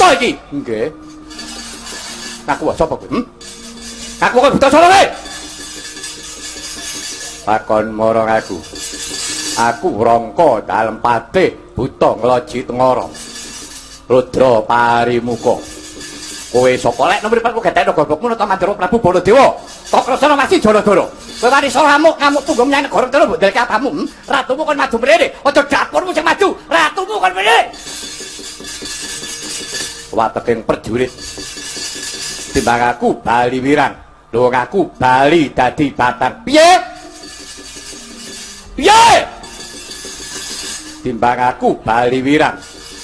Buta iki. Nggih. Ngaku wae sapa kowe? Ngaku kowe buta sapa kowe? Takon marang aku. Aku Rangka dalem patih buta ngloji tengara. Rudra Parimuka. Kowe saka lek nomor 4 kowe gatekno gobokmu nata Mandura Prabu Baladewa. Takrasana masih Jaladara. Kowe wani sora ngamuk tunggu menyang negara telu mbok delke apamu. Ratumu kon maju mrene. Aja dapurmu sing maju. Ratumu kon mrene. Wateking prajurit. Timbang aku Bali Wirang. Lho aku Bali dadi Batar. Piye? Piye? Timbang aku Bali Wirang.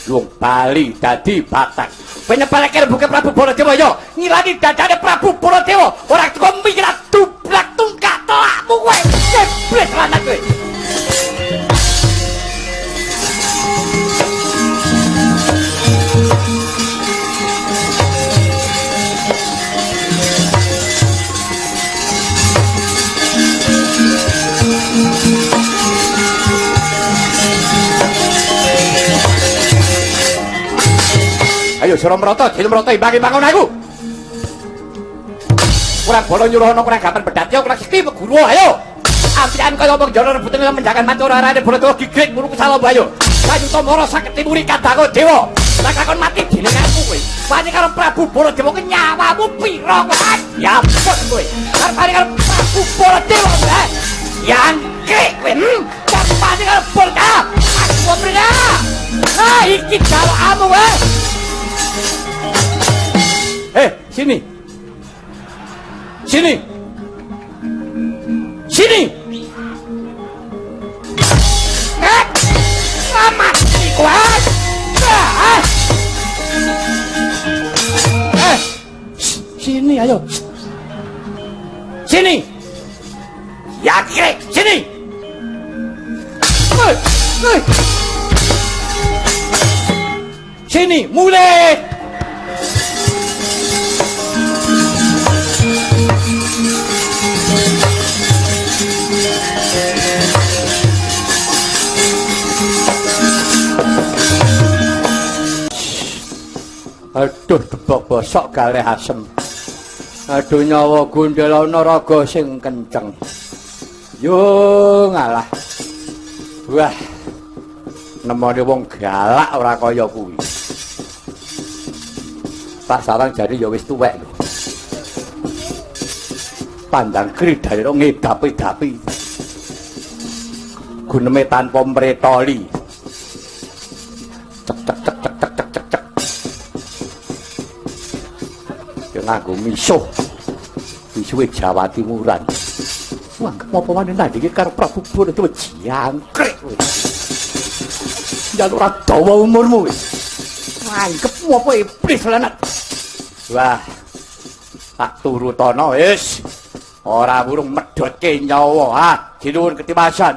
Lung Bali dadi Batak. Penyepalake rembuke Prabu Baladewa ya ngilani dadane Prabu Baladewa ora cukup mikir dublak tungkak telakmu kowe jebret lanang kowe. Ayo Suramrata, Jinamrata imbangi bangun aku. Kurang bola nyuruhana kurang gampang bedati kurang sekti guru ayo. Ampian kaya omong jana rebutan menjangan Mandura arane Baladewa gigrik murung salomba ayo. Sayuta mara saged timuri Kandhaka Dewa. Lakon mati dening aku kowe. Wani karo Prabu Baladewa ke nyawamu pira kowe? Ya ampun kowe. Karepane karo Prabu Baladewa kowe. Yang krik kowe. Karepane karo Baladewa. Aku mrene. Nah iki jalukmu kowe. Sini. Sini. Sini. Mati kowe. Sini ayo. Sini. Ya kek, sini. Sini, mulai. Aduh debok bosok galeh asem. Aduh nyawa Gundalana raga sing kenceng. Yo ngalah. Wah. Nemone wong galak ora kaya kuwi. Pak Sawang jare ya wis tuwek lho. Pandang kridane kok ngedapi-dapi. Guneme tanpa mretoli. Nganggo misuh misuhe Jawa Timuran. Wah, apa wae nandinge karo Prabu Baladewa jangkrik kowe. Jaluk ora dawa umurmu wis. Anggepmu apa iblis lanat. Wah. Tak turutana wis. Ora burung medhotke nyawa, ha. Dinuwun ketimasan.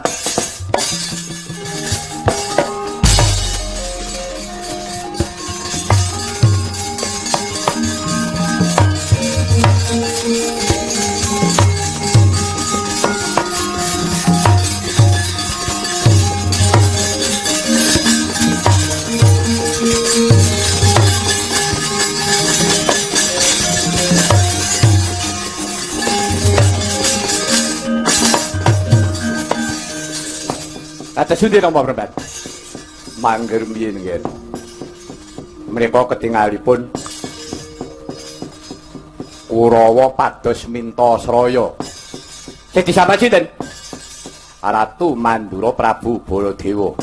Atas sundi nama perempuan mangger mbiyen nggih. Menika ketingalipun Kurawa pados minta sraya. Sing disapa sinten? Ratu Mandura Prabu Baladewa.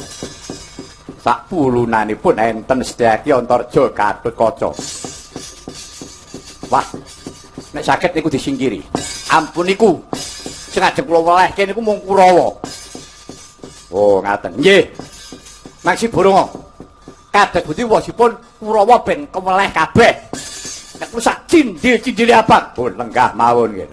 Sakpulunanipun enten Setyaki Antarja Gatotkaca. Wah, nek saged niku disingkiri. Ampun niku. Sing ajeng kula welehke niku mung Kurawa. Oh, ngaten. Nggih. Maksi Burunga. Kados pundi wasipun Kurawa ben keweleh kabeh. Nek kula sak cindil-cindile abang. Pun lenggah mawon nggih.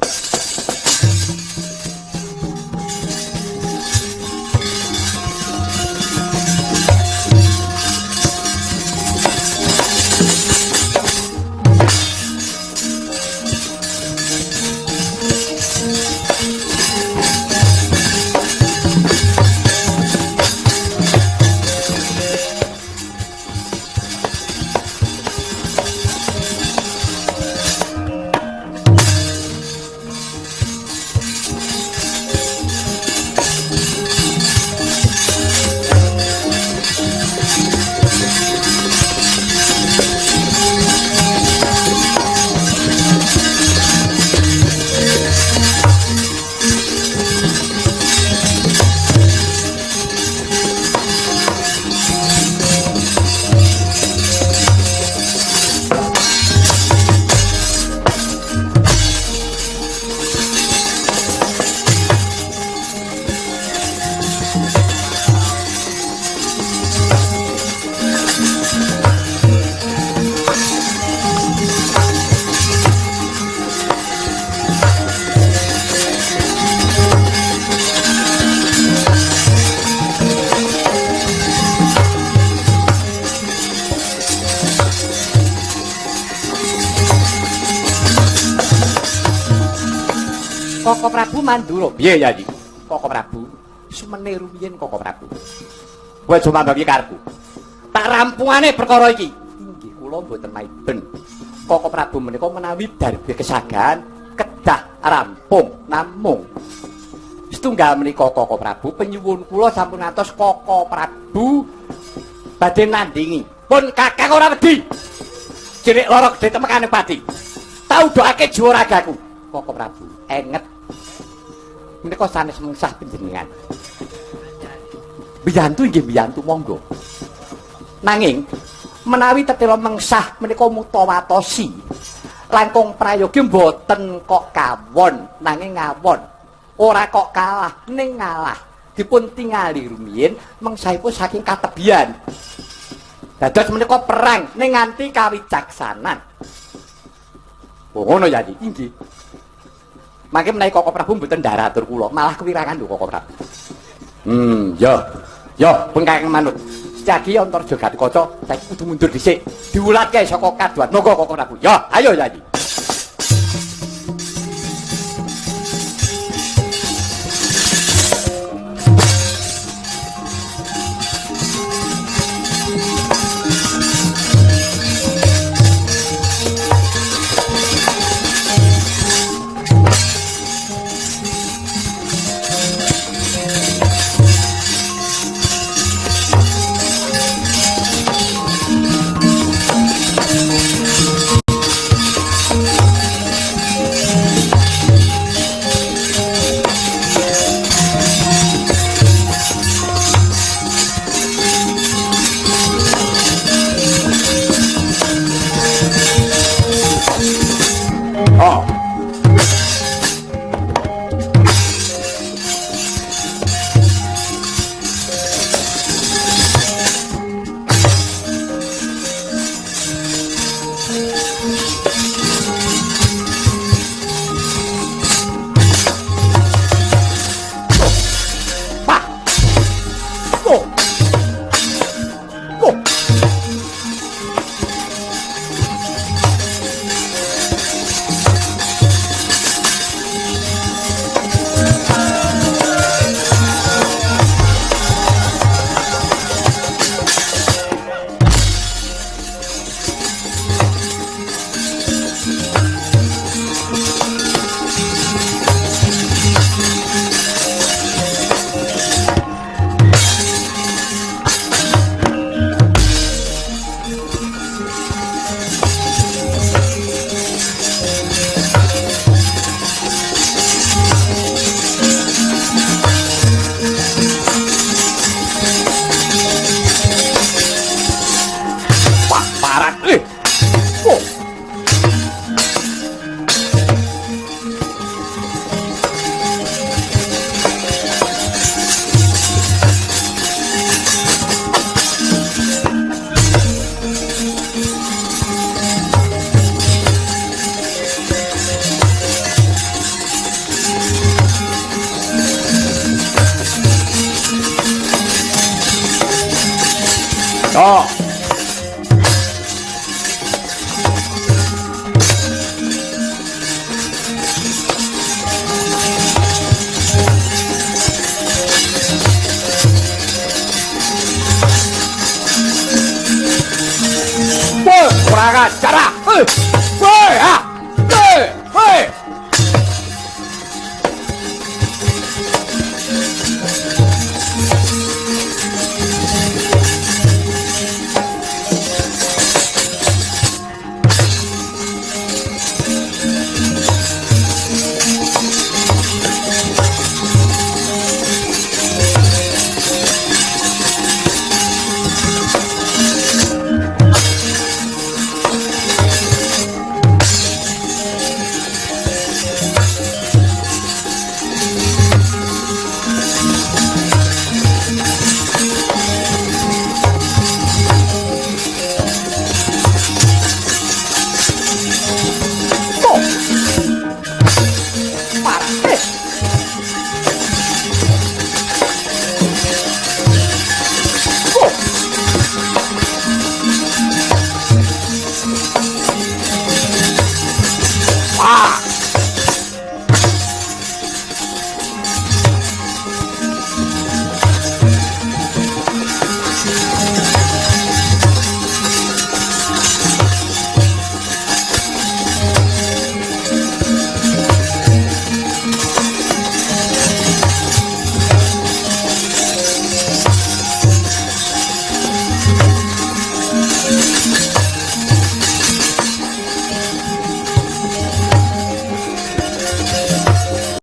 Koko Prabu Mandura. Piye ya iki? Koko Prabu. Sumene rumiyin Koko Prabu. Kowe aja mambangi karepku. Tak rampungane perkara iki. Inggih kula mboten maiben. Koko Prabu menika menawi darbe kesagan kedah rampung namung setunggal menika Koko Prabu penyuwun kula sampun ngantos Koko Prabu badhe nandingi. Pun Kakang ora wedi. Cilik lara gedhe temekane pati. Tau doake jiwa ragaku. Koko Prabu enget. Menika sanes mengsah panjenengan. Biyantu inggih biyantu monggo. Nanging menawi tetela mengsah menika mutawatosi. Langkung prayogi mboten kok kawon nanging ngawon. Ora kok kalah ning ngalah. Dipun tingali rumiyin mengsahipun saking katebian. Dados menika perang ning nganti kawicaksanan. Oh ngono ya iki. Inggih. Mangke menawi Koko Prabu mboten ndaratur kula, malah kewirangan lho Koko Prabu. Ya, pun kakang manut. Sejagi Antarja Gatotkaca saiki kudu mundur dhisik. Diulatke saka kaduan. Monggo Koko Prabu. Ya, ayo ya iki.